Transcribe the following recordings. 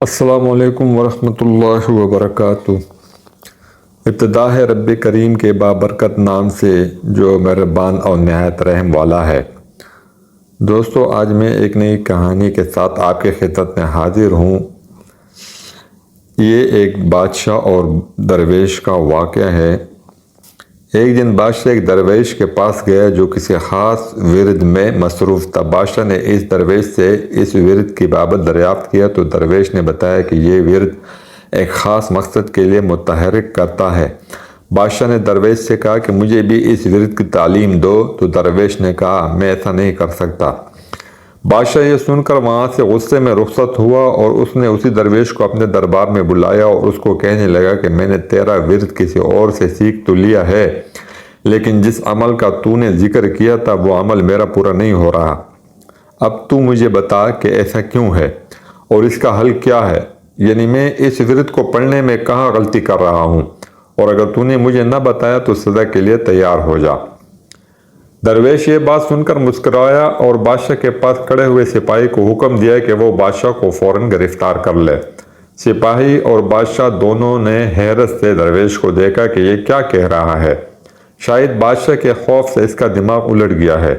السلام علیکم ورحمۃ اللہ وبرکاتہ۔ ابتدا ہے رب کریم کے بابرکت نام سے جو مہربان اور نہایت رحم والا ہے۔ دوستو، آج میں ایک نئی کہانی کے ساتھ آپ کے خدمت میں حاضر ہوں۔ یہ ایک بادشاہ اور درویش کا واقعہ ہے۔ ایک دن بادشاہ ایک درویش کے پاس گیا جو کسی خاص ورد میں مصروف تھا۔ بادشاہ نے اس درویش سے اس ورد کی بابت دریافت کیا تو درویش نے بتایا کہ یہ ورد ایک خاص مقصد کے لیے متحرک کرتا ہے۔ بادشاہ نے درویش سے کہا کہ مجھے بھی اس ورد کی تعلیم دو، تو درویش نے کہا میں ایسا نہیں کر سکتا۔ بادشاہ یہ سن کر وہاں سے غصے میں رخصت ہوا اور اس نے اسی درویش کو اپنے دربار میں بلایا اور اس کو کہنے لگا کہ میں نے تیرا ورد کسی اور سے سیکھ تو لیا ہے، لیکن جس عمل کا تو نے ذکر کیا تھا وہ عمل میرا پورا نہیں ہو رہا۔ اب تو مجھے بتا کہ ایسا کیوں ہے اور اس کا حل کیا ہے، یعنی میں اس ورد کو پڑھنے میں کہاں غلطی کر رہا ہوں، اور اگر تو نے مجھے نہ بتایا تو سزا کے لیے تیار ہو جا۔ درویش یہ بات سن کر مسکرایا اور بادشاہ کے پاس کھڑے ہوئے سپاہی کو حکم دیا کہ وہ بادشاہ کو فوراً گرفتار کر لے۔ سپاہی اور بادشاہ دونوں نے حیرت سے درویش کو دیکھا کہ یہ کیا کہہ رہا ہے۔ شاید بادشاہ کے خوف سے اس کا دماغ الٹ گیا ہے۔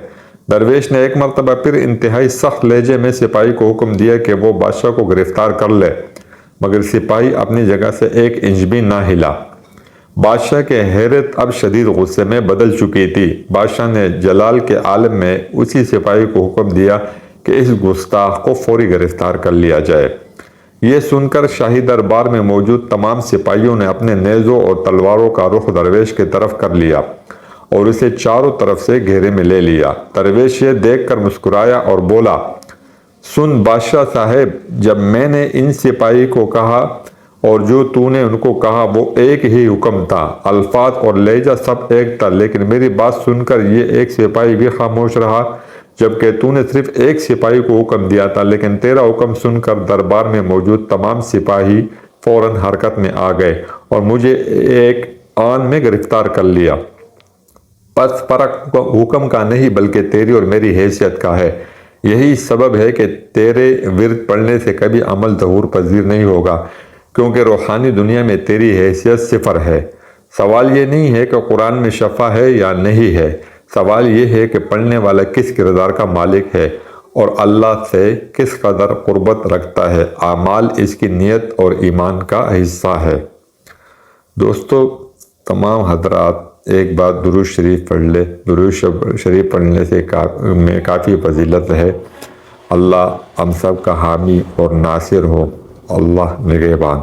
درویش نے ایک مرتبہ پھر انتہائی سخت لہجے میں سپاہی کو حکم دیا کہ وہ بادشاہ کو گرفتار کر لے، مگر سپاہی اپنی جگہ سے ایک انچ بھی نہ ہلا۔ بادشاہ کے حیرت اب شدید غصے میں بدل چکی تھی۔ بادشاہ نے جلال کے عالم میں اسی سپاہی کو حکم دیا کہ اس گستاخ کو فوری گرفتار کر لیا جائے۔ یہ سن کر شاہی دربار میں موجود تمام سپاہیوں نے اپنے نیزوں اور تلواروں کا رخ درویش کی طرف کر لیا اور اسے چاروں طرف سے گھیرے میں لے لیا۔ درویش یہ دیکھ کر مسکرایا اور بولا، سن بادشاہ صاحب، جب میں نے ان سپاہی کو کہا اور جو تو نے ان کو کہا وہ ایک ہی حکم تھا، الفاظ اور لہجہ سب ایک تھا، لیکن میری بات سن کر یہ ایک سپاہی بھی خاموش رہا، جبکہ تو نے صرف ایک سپاہی کو حکم دیا تھا، لیکن تیرا حکم سن کر دربار میں موجود تمام سپاہی فوراً حرکت میں آ گئے اور مجھے ایک آن میں گرفتار کر لیا۔ پس فرق حکم کا نہیں بلکہ تیری اور میری حیثیت کا ہے۔ یہی سبب ہے کہ تیرے ورد پڑھنے سے کبھی عمل ظہور پذیر نہیں ہوگا، کیونکہ روحانی دنیا میں تیری حیثیت صفر ہے۔ سوال یہ نہیں ہے کہ قرآن میں شفا ہے یا نہیں ہے، سوال یہ ہے کہ پڑھنے والا کس کردار کا مالک ہے اور اللہ سے کس قدر قربت رکھتا ہے۔ اعمال اس کی نیت اور ایمان کا حصہ ہے۔ دوستو، تمام حضرات ایک بار درود شریف پڑھ لے۔ درود شریف پڑھنے سے میں کافی فضیلت ہے۔ اللہ ہم سب کا حامی اور ناصر ہو۔ اللہ نگہبان۔